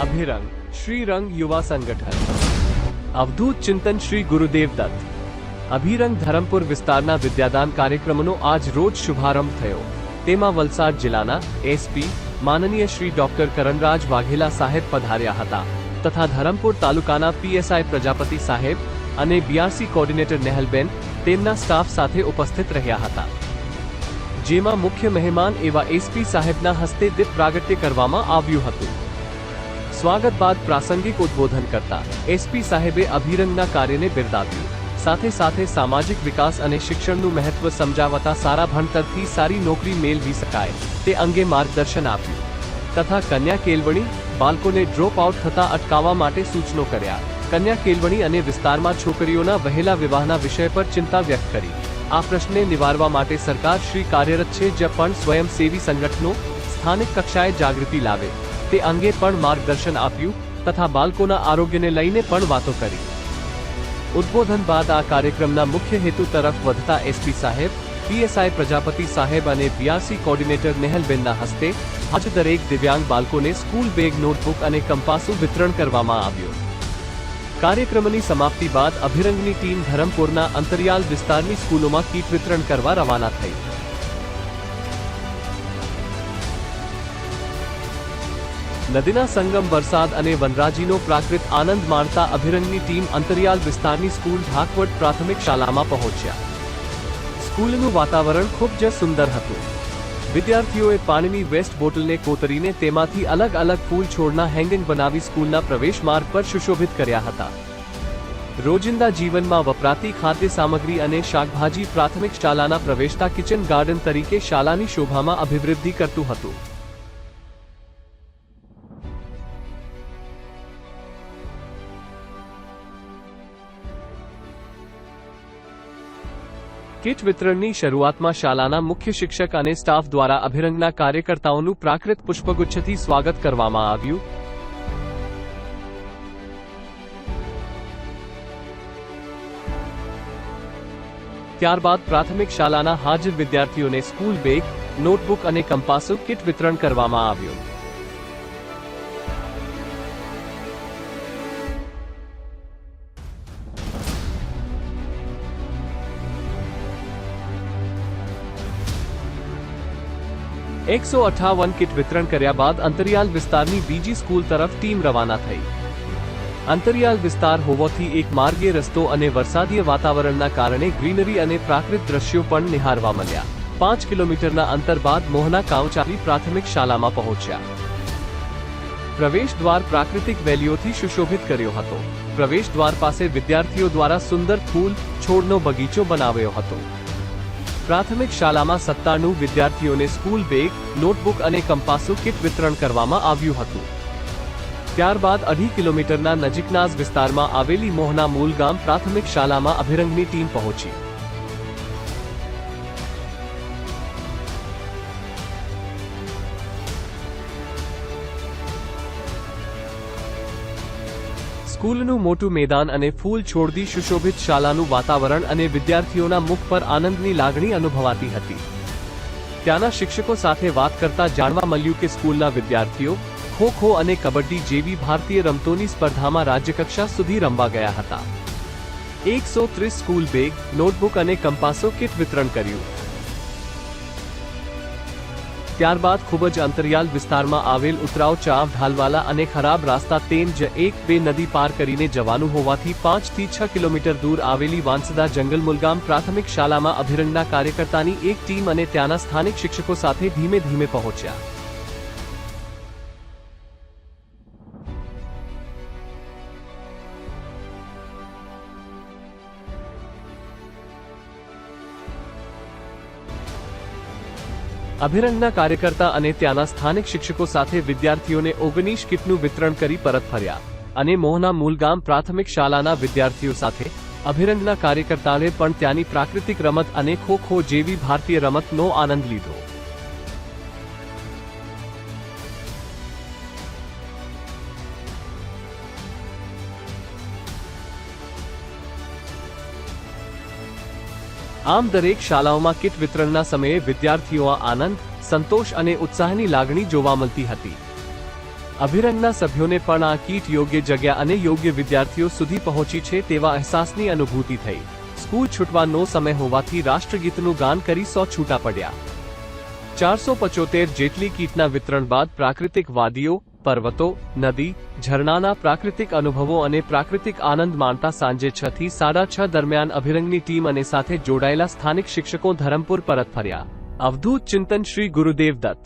अभिरंग श्री रंग युवा संगठन अवधूत चिंतन श्री गुरुदेव दत्त अभिरंग धरमपुर विस्ताરના વિદ્યાદાન કાર્યક્રમનો આજ રોજ શુભારંભ થયો। તેમાં વલસાડ જિલ્લાના એસપી માનનીય શ્રી ડોક્ટર કરણરાજ વાઘેલા સાહેબ પધાર્યા હતા તથા ધરમપુર તાલુકાના પીએસઆઈ પ્રજાપતિ સાહેબ અને બીઆરસી કોર્ડિનેટર નેહલબેન તેમના સ્ટાફ સાથે ઉપસ્થિત રહ્યા હતા। જેમાં મુખ્ય મહેમાન એવા એસપી સાહેબના હસ્તે દીપ પ્રાગટ્ય કરવામાં આવ્યું હતું। સ્વાગત બાદ પ્રાસંગિક ઉદ્બોધન કરતા એસપી સાહેબે અભિરંગના કાર્યને બિરદાવ્યું। સાથે સાથે સામાજિક વિકાસ અને શિક્ષણનું મહત્વ સમજાવતા સારા ભણતરથી સારી નોકરી મેળવી શકાય તે અંગે માર્ગદર્શન આપ્યું તથા કન્યા કેળવણી બાળકોને ડ્રોપ આઉટ થતા અટકાવવા માટે સૂચનો કર્યા। કન્યા કેળવણી અને વિસ્તારમાં છોકરીઓના વહેલા વિવાહના વિષય પર ચિંતા વ્યક્ત કરી। આ પ્રશ્નને નિવારવા માટે સરકાર શ્રી કાર્યરત છે જ પણ સ્વયંસેવી સંગઠનો સ્થાનિક કક્ષાએ જાગૃતિ લાવે તે અંગે પણ માર્ગદર્શન આપ્યું તથા બાળકોના આરોગ્યને લઈને પણ વાતો કરી। ઉદ્બોધન બાદ આ કાર્યક્રમના મુખ્ય હેતુ તરફ વધતા એસપી સાહેબ પીએસઆઈ પ્રજાપતિ સાહેબ અને બીઆરસી કોર્ડિનેટર નેહલબેનના હસ્તે આજ દરેક દિવ્યાંગ બાળકોને સ્કૂલ બેગ નોટબુક અને કંપાસું વિતરણ કરવામાં આવ્યું। કાર્યક્રમની સમાપ્તિ બાદ અભિરંગની ટીમ ધરમપુરના અંતરિયાળ વિસ્તારની સ્કૂલોમાં કીટ વિતરણ કરવા રવાના થઈ। નદીના સંગમ વરસાદ અને વનરાજીનો પ્રાકૃતિક આનંદ માણતા અભિરંગની ટીમ અંતરિયાળ વિસ્તારની સ્કૂલ ઢાકવડ પ્રાથમિક શાળામાં પહોંચ્યા। સ્કૂલનું વાતાવરણ ખૂબ જ સુંદર હતું। વિદ્યાર્થીઓએ પાણીની વેસ્ટ બોટલને કોતરીને તેમાંથી અલગ અલગ ફૂલ છોડના હેંગિંગ બનાવી સ્કૂલના પ્રવેશ માર્ગ પર સુશોભિત કર્યા હતા। રોજિંદા જીવનમાં વપરાતી ખાદ્ય સામગ્રી અને શાકભાજી પ્રાથમિક શાળાના પ્રવેશતા કિચન ગાર્ડન તરીકે શાળાની શોભામાં અભિવૃદ્ધિ કરતું હતું। કીટ વિતરણની શરૂઆતમાં શાળાના મુખ્ય શિક્ષક અને સ્ટાફ દ્વારા અભિરંગના કાર્યકર્તાઓનું પ્રાકૃત પુષ્પગુચ્છથી સ્વાગત કરવામાં આવ્યું। ત્યારબાદ પ્રાથમિક શાળાના હાજર વિદ્યાર્થીઓને સ્કૂલ બેગ નોટબુક અને કંપાસું કીટ વિતરણ કરવામાં આવ્યું। એકસો 58 કીટ વિતરણ કર્યા બાદ અંતરિયાળ વિસ્તારની બીજી સ્કૂલ તરફ ટીમ રવાના થઈ। અંતરિયાળ વિસ્તાર હોવાથી એક માર્ગીય રસ્તો અને વરસાદીય વાતાવરણના કારણે ગ્રીનરી અને પ્રાકૃતિક દ્રશ્યો પણ નિહાળવા મળ્યા। 5 કિલોમીટરના અંતર બાદ મોહના કાંવચાલી પ્રાથમિક શાળામાં પહોંચ્યા। પ્રવેશ દ્વાર પ્રાકૃતિક વેલીઓથી સુશોભિત કર્યો હતો। પ્રવેશ દ્વાર પાસે વિદ્યાર્થીઓ દ્વારા સુંદર ફૂલ છોડનો બગીચો બનાવ્યો હતો। પ્રાથમિક શાળામાં 97 વિદ્યાર્થીઓને સ્કૂલ બેગ નોટબુક અને કંપાસું કીટ વિતરણ કરવામાં આવ્યું હતું। ત્યારબાદ 2.5 કિલોમીટરના નજીકના જ વિસ્તારમાં આવેલી મોહના મૂલ ગામ પ્રાથમિક શાળામાં અભિરંગની ટીમ પહોંચી। સ્કૂલનું મોટું મેદાન અને ફૂલ છોડથી સુશોભિત શાળાનું વાતાવરણ અને વિદ્યાર્થીઓના મુખ પર આનંદની લાગણી અનુભવાતી હતી। ત્યાંના શિક્ષકો સાથે વાત કરતા જાણવા મળ્યું કે સ્કૂલના વિદ્યાર્થીઓ ખો-ખો અને કબડ્ડી જેવી ભારતીય રમતોની સ્પર્ધામાં રાજ્યકક્ષા સુધી રમવા ગયા હતા। 130 સ્કૂલ બેગ નોટબુક અને કંપાસો કીટ વિતરણ કર્યું। ત્યારબાદ ખૂબ જ અંતરિયાળ વિસ્તારમાં આવેલ ઉતરાવ ચાવ ઢાલવાલા અને ખરાબ રાસ્તા તેમ જ 1-2 નદી પાર કરીને જવાનું હોવાથી 5 થી 6 કિલોમીટર દૂર આવેલી વાંસદા જંગલ મુલગામ પ્રાથમિક શાળામાં અભિરંગના કાર્યકર્તાની એક ટીમ અને ત્યાંના સ્થાનિક શિક્ષકો સાથે ધીમે ધીમે પહોંચ્યા। અભિરંગના કાર્યકર્તા અને ત્યાંના સ્થાનિક શિક્ષકો સાથે વિદ્યાર્થીઓને 19 કીટનું વિતરણ કરી પરત ફર્યા અને મોહના મૂલગામ પ્રાથમિક શાળાના વિદ્યાર્થીઓ સાથે અભિરંગના કાર્યકર્તાઓએ પણ ત્યાંની પ્રાકૃતિક રમત અને ખો-ખો જેવી ભારતીય રમતનો આનંદ લીધો। આમ દરેક શાળાઓમાં કિટ વિતરણના સમયે વિદ્યાર્થીઓમાં આનંદ, સંતોષ અને ઉત્સાહની લાગણી જોવા મળતી હતી। અભિરંગના સભ્યોને પણ આ કીટ યોગ્ય જગ્યા અને યોગ્ય વિદ્યાર્થીઓ સુધી પહોંચી છે તેવા અહેસાસની અનુભૂતિ થઈ. સ્કૂલ છૂટવાનો સમય હોવાથી રાષ્ટ્રગીતનું ગાન કરી 100 છૂટા પડ્યા. 475 જેટલી કીટના વિતરણ બાદ પ્રાકૃતિક વાદીઓ, પર્વતો, નદી, ઝરણાના પ્રાકૃતિક અનુભવો અને પ્રાકૃતિક આનંદ માણતા સાંજે 6 થી 6:30 દરમિયાન અભિરંગની ટીમ અને સાથે જોડાયેલા સ્થાનિક શિક્ષકો ધરમપુર પરત ફર્યા. અવધૂત ચિંતન શ્રી ગુરુદેવ દત્ત.